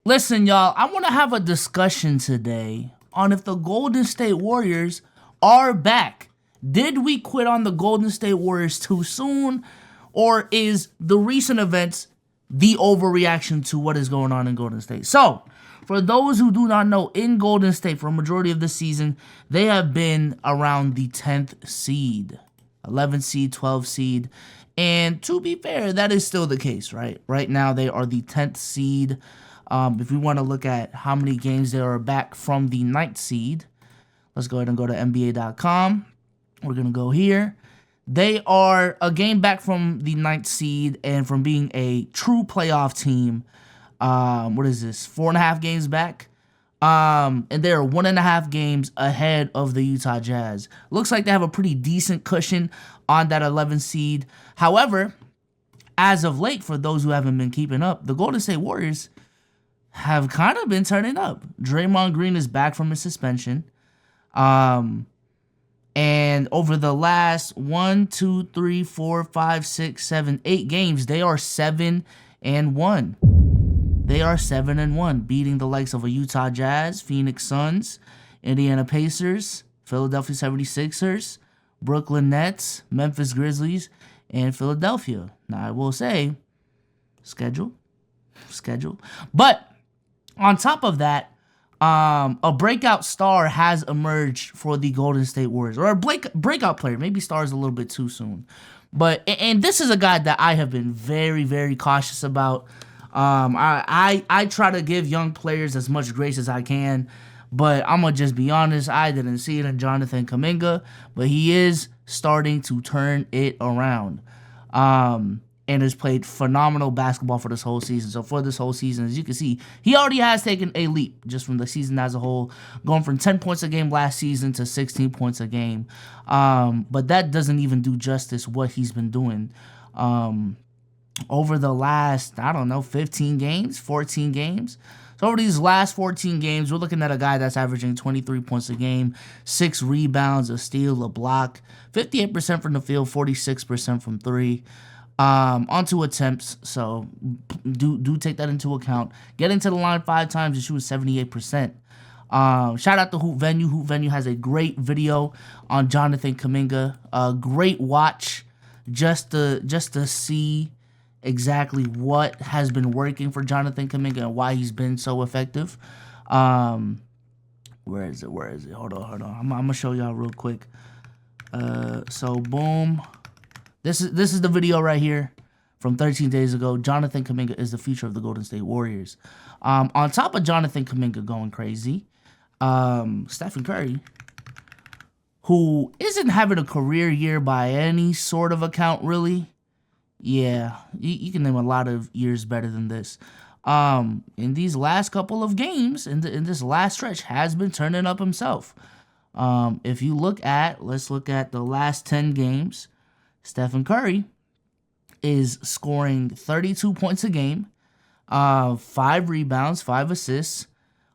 Listen, y'all, I want to have a discussion today on if the Golden State Warriors are back. Did we quit on the Golden State Warriors too soon? Or is the recent events the overreaction to what is going on in Golden State? So, for those who do not know, in Golden State, for a majority of the season, they have been around the 10th seed, 11th seed, 12th seed. And to be fair, that is still the case, right? Right now, they are the 10th seed. If we want to look at how many games they are back from the 9th seed, let's go ahead and go to NBA.com. We're going to go here. They are a game back from the 9th seed and from being a true playoff team. What is this? 4.5 games back. And they're 1.5 games ahead of the Utah Jazz. Looks like they have a pretty decent cushion on that 11th seed. However, as of late, for those who haven't been keeping up, the Golden State Warriors have kind of been turning up. Draymond Green is back from his suspension. And over the last 1, 2, 3, 4, 5, 6, 7, 8 games, they are 7-1. They are 7-1, beating the likes of a Utah Jazz, Phoenix Suns, Indiana Pacers, Philadelphia 76ers, Brooklyn Nets, Memphis Grizzlies, and Philadelphia. Now, I will say, schedule. But on top of that, a breakout star has emerged for the Golden State Warriors, or a breakout player. Maybe star is a little bit too soon, but and this is a guy that I have been very, very cautious about. I try to give young players as much grace as I can, but I'm gonna just be honest. I didn't see it in Jonathan Kuminga, but he is starting to turn it around. And has played phenomenal basketball for this whole season. So for this whole season, as you can see, he already has taken a leap just from the season as a whole, going from 10 points a game last season to 16 points a game. But that doesn't even do justice what he's been doing over the last, 15 games, 14 games. So over these last 14 games, we're looking at a guy that's averaging 23 points a game, 6 rebounds, a steal, a block, 58% from the field, 46% from three. Onto attempts, so do take that into account. Getting to the line 5 times, he shoots 78%. Shout out to Hoop Venue. Hoop Venue has a great video on Jonathan Kuminga. A great watch just to see exactly what has been working for Jonathan Kuminga and why he's been so effective. Where is it? Hold on. I'm gonna show y'all real quick. So boom. This is the video right here from 13 days ago. Jonathan Kuminga is the future of the Golden State Warriors. On top of Jonathan Kuminga going crazy, Stephen Curry, who isn't having a career year by any sort of account, really. Yeah, you can name a lot of years better than this. In these last couple of games, in this last stretch, has been turning up himself. If you let's look at the last 10 games. Stephen Curry is scoring 32 points a game, 5 rebounds, 5 assists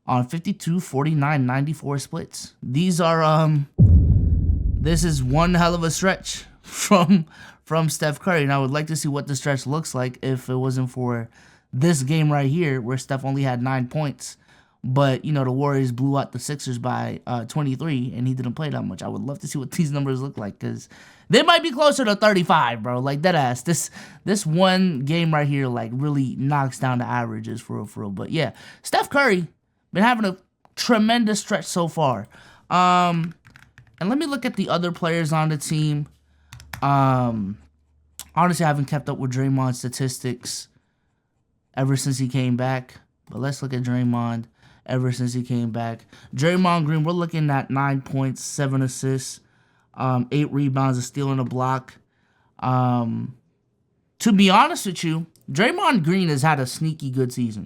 on 52, 49, 94 splits. This is one hell of a stretch from Steph Curry. And I would like to see what the stretch looks like if it wasn't for this game right here where Steph only had 9 points. But, the Warriors blew out the Sixers by 23, and he didn't play that much. I would love to see what these numbers look like, because they might be closer to 35, bro. Like, deadass. This one game right here, like, really knocks down the averages for real. But, yeah, Steph Curry been having a tremendous stretch so far. And let me look at the other players on the team. Honestly, I haven't kept up with Draymond's statistics ever since he came back. But let's look at Draymond. Ever since he came back, Draymond Green, we're looking at 9 points, 7 assists, 8 rebounds, a steal, and a block. To be honest with you, Draymond Green has had a sneaky good season.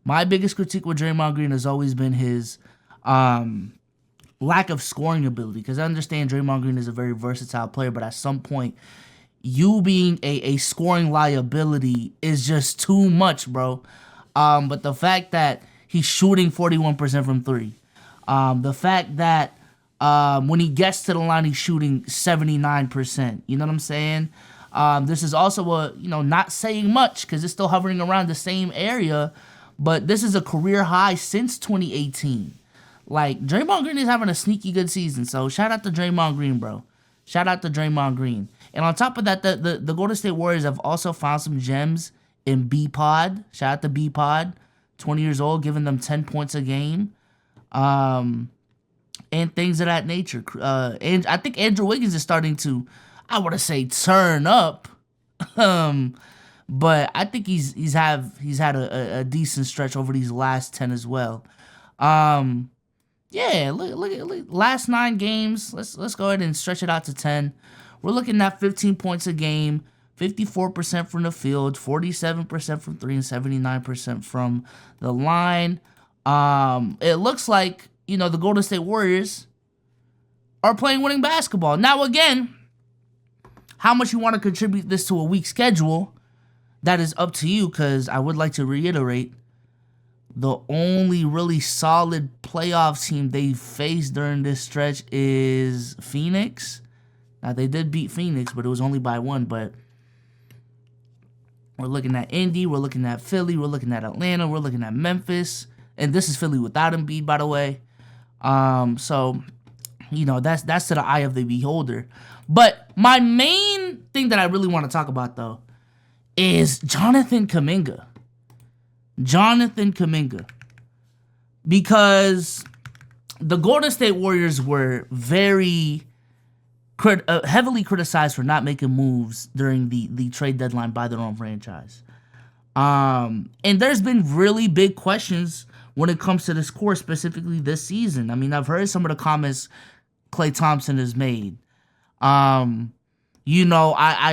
My biggest critique with Draymond Green has always been his lack of scoring ability, because I understand Draymond Green is a very versatile player, but at some point, you being a scoring liability is just too much, bro. But the fact that he's shooting 41% from 3, the fact that when he gets to the line, he's shooting 79%. You know what I'm saying? This is also not saying much because it's still hovering around the same area, but this is a career high since 2018. Like, Draymond Green is having a sneaky good season, so shout out to Draymond Green, bro. Shout out to Draymond Green. And on top of that, the Golden State Warriors have also found some gems in B-Pod. Shout out to B-Pod, 20 years old, giving them 10 points a game. And things of that nature. And I think Andrew Wiggins is starting to, I want to say, turn up. But I think he's had a decent stretch over these last 10 as well. Yeah, look last 9 games. Let's go ahead and stretch it out to 10. We're looking at 15 points a game, 54% from the field, 47% from 3, and 79% from the line. It looks like, the Golden State Warriors are playing winning basketball. Now, again, how much you want to contribute this to a weak schedule, that is up to you, because I would like to reiterate, the only really solid playoff team they faced during this stretch is Phoenix. Now, they did beat Phoenix, but it was only by 1. But we're looking at Indy, we're looking at Philly, we're looking at Atlanta, we're looking at Memphis. And this is Philly without Embiid, by the way. So, that's to the eye of the beholder. But my main thing that I really want to talk about, though, is Jonathan Kuminga. Because the Golden State Warriors were very heavily criticized for not making moves during the trade deadline by their own franchise. And there's been really big questions when it comes to this core, specifically this season. I mean, I've heard some of the comments Klay Thompson has made. I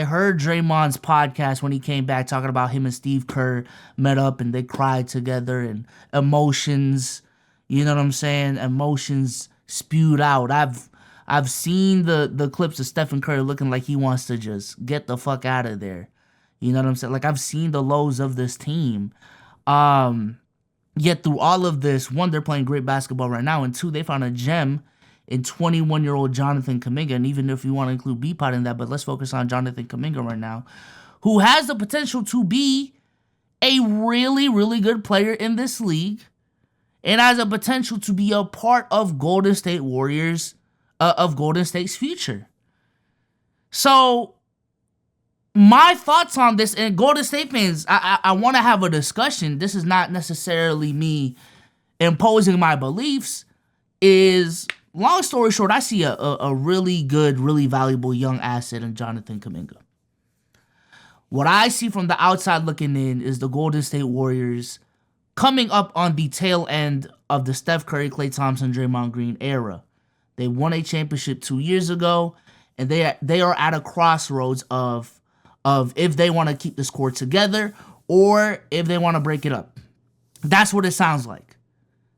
heard Draymond's podcast when he came back talking about him and Steve Kerr met up and they cried together and emotions, you know what I'm saying? Emotions spewed out. I've seen the clips of Stephen Curry looking like he wants to just get the fuck out of there. You know what I'm saying? Like, I've seen the lows of this team. Yet through all of this, 1, they're playing great basketball right now, and 2, they found a gem in 21-year-old Jonathan Kuminga. And even if you want to include B-Pot in that, but let's focus on Jonathan Kuminga right now, who has the potential to be a really, really good player in this league and has a potential to be a part of Golden State Warriors, of Golden State's future. So, my thoughts on this, and Golden State fans, I want to have a discussion. This is not necessarily me imposing my beliefs, is, long story short, I see a really good, really valuable young asset in Jonathan Kuminga. What I see from the outside looking in is the Golden State Warriors coming up on the tail end of the Steph Curry, Klay Thompson, Draymond Green era. They won a championship 2 years ago, and they are at a crossroads of if they want to keep this core together or if they want to break it up. That's what it sounds like.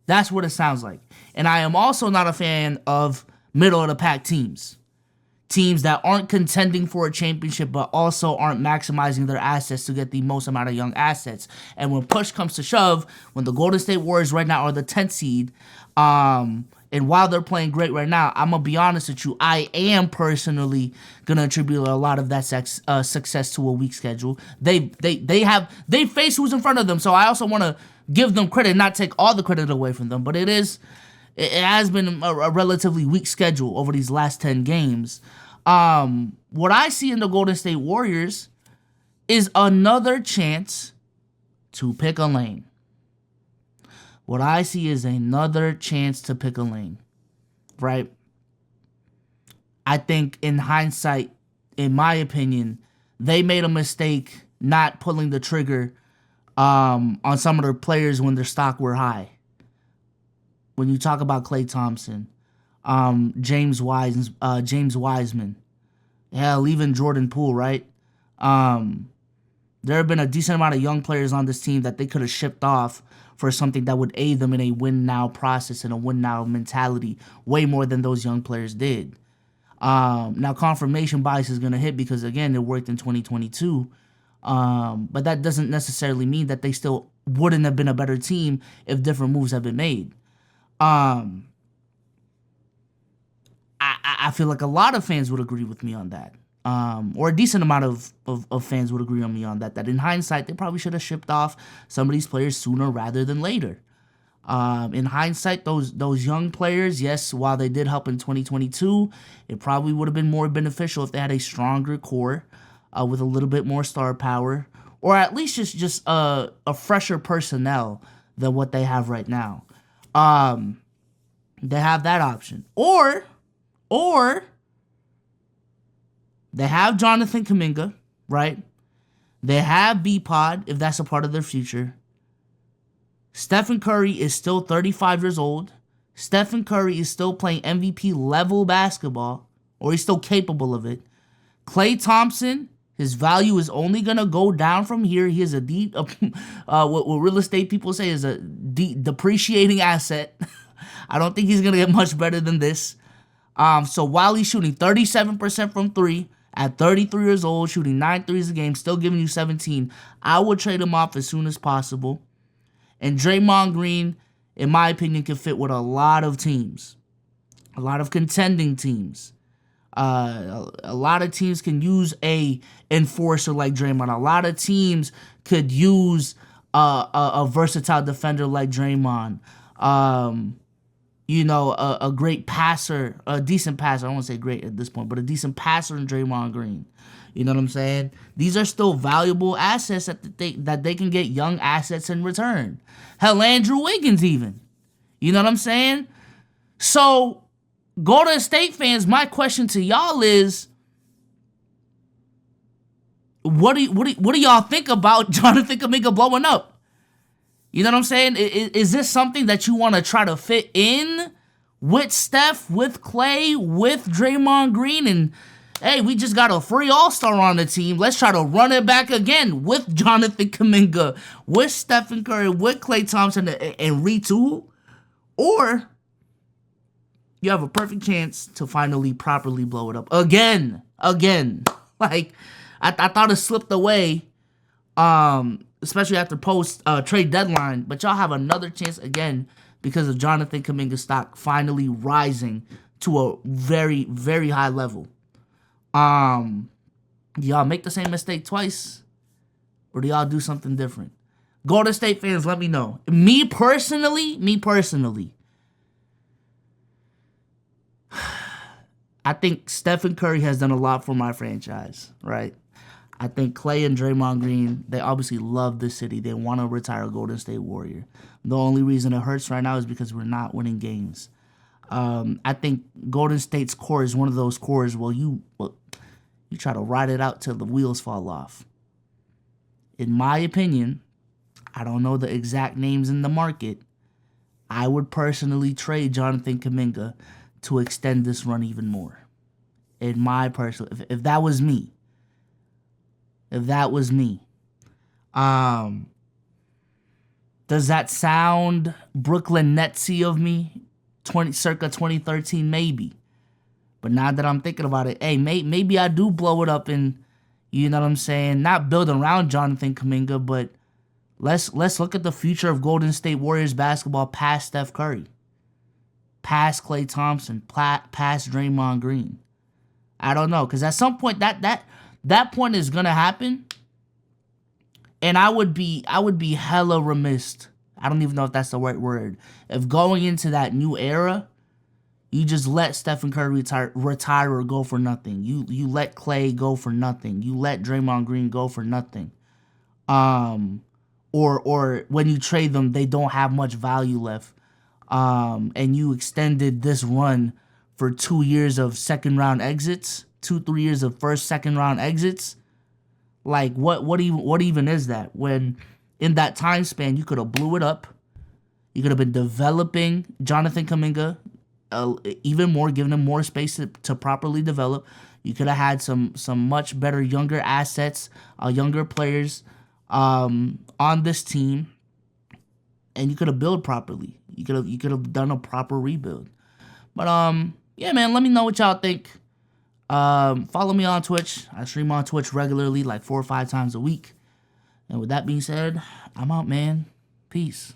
And I am also not a fan of middle-of-the-pack teams. Teams that aren't contending for a championship but also aren't maximizing their assets to get the most amount of young assets. And when push comes to shove, when the Golden State Warriors right now are the 10th seed, and while they're playing great right now, I'm going to be honest with you, I am personally going to attribute a lot of that success to a weak schedule. They face who's in front of them, so I also want to give them credit, not take all the credit away from them, but it has been a relatively weak schedule over these last 10 games. What I see in the Golden State Warriors is another chance to pick a lane. What I see is another chance to pick a lane, right? I think in hindsight, in my opinion, they made a mistake not pulling the trigger on some of their players when their stock were high. When you talk about Klay Thompson, James Wiseman, hell, even Jordan Poole, right? There have been a decent amount of young players on this team that they could have shipped off for something that would aid them in a win-now process and a win-now mentality way more than those young players did. Now, confirmation bias is going to hit because, again, it worked in 2022. But that doesn't necessarily mean that they still wouldn't have been a better team if different moves have been made. I feel like a lot of fans would agree with me on that. or a decent amount of fans would agree on me on that. That in hindsight, they probably should have shipped off some of these players sooner rather than later. In hindsight, those young players, yes, while they did help in 2022, it probably would have been more beneficial if they had a stronger core with a little bit more star power, or at least just a fresher personnel than what they have right now. They have that option, or they have Jonathan Kuminga, right? They have B-Pod, if that's a part of their future. Stephen Curry is still 35 years old. Stephen Curry is still playing MVP level basketball, or he's still capable of it. Klay Thompson, his value is only going to go down from here. He is a deep, what real estate people say is a depreciating asset. I don't think he's going to get much better than this. So while he's shooting 37% from three, at 33 years old, shooting 9 threes a game, still giving you 17, I would trade him off as soon as possible. And Draymond Green, in my opinion, can fit with a lot of teams. A lot of contending teams. A lot of teams can use a enforcer like Draymond. A lot of teams could use a versatile defender like Draymond. A great passer, a decent passer. I don't want to say great at this point, but a decent passer in Draymond Green. You know what I'm saying? These are still valuable assets that they can get young assets in return. Hell, Andrew Wiggins even. You know what I'm saying? So, Golden State fans, my question to y'all is, what do y'all think about Jonathan Kuminga blowing up? You know what I'm saying? Is this something that you want to try to fit in with Steph, with Klay, with Draymond Green? And, hey, we just got a free all-star on the team. Let's try to run it back again with Jonathan Kuminga, with Stephen Curry, with Klay Thompson, and retool. Or you have a perfect chance to finally properly blow it up. Again. Like, I thought it slipped away. Especially after post-trade deadline. But y'all have another chance again because of Jonathan Kuminga stock finally rising to a very, very high level. Y'all make the same mistake twice? Or do y'all do something different? Golden State fans, let me know. Me personally, I think Stephen Curry has done a lot for my franchise, right? I think Klay and Draymond Green, they obviously love the city. They want to retire a Golden State Warrior. The only reason it hurts right now is because we're not winning games. I think Golden State's core is one of those cores where you try to ride it out till the wheels fall off. In my opinion, I don't know the exact names in the market. I would personally trade Jonathan Kuminga to extend this run even more. In my personal, if that was me. Does that sound Brooklyn Netsy of me? Circa 2013, maybe. But now that I'm thinking about it, hey, maybe I do blow it up and, you know what I'm saying, not build around Jonathan Kuminga, but let's look at the future of Golden State Warriors basketball past Steph Curry, past Klay Thompson, past Draymond Green. I don't know, because at some point that point is gonna happen, and I would be hella remiss. I don't even know if that's the right word. If going into that new era, you just let Stephen Curry retire or go for nothing. You let Klay go for nothing. You let Draymond Green go for nothing. Or when you trade them, they don't have much value left. And you extended this run for 2 years of second round exits. 2-3 years of first, second round exits. Like what even is that? When in that time span you could have blew it up, you could have been developing Jonathan Kuminga even more, giving him more space to properly develop. You could have had some much better younger assets, younger players on this team, and you could have built properly. You could have done a proper rebuild. But yeah, man, let me know what y'all think. Follow me on Twitch. I stream on Twitch regularly, like 4 or 5 times a week. And with that being said, I'm out, man. Peace.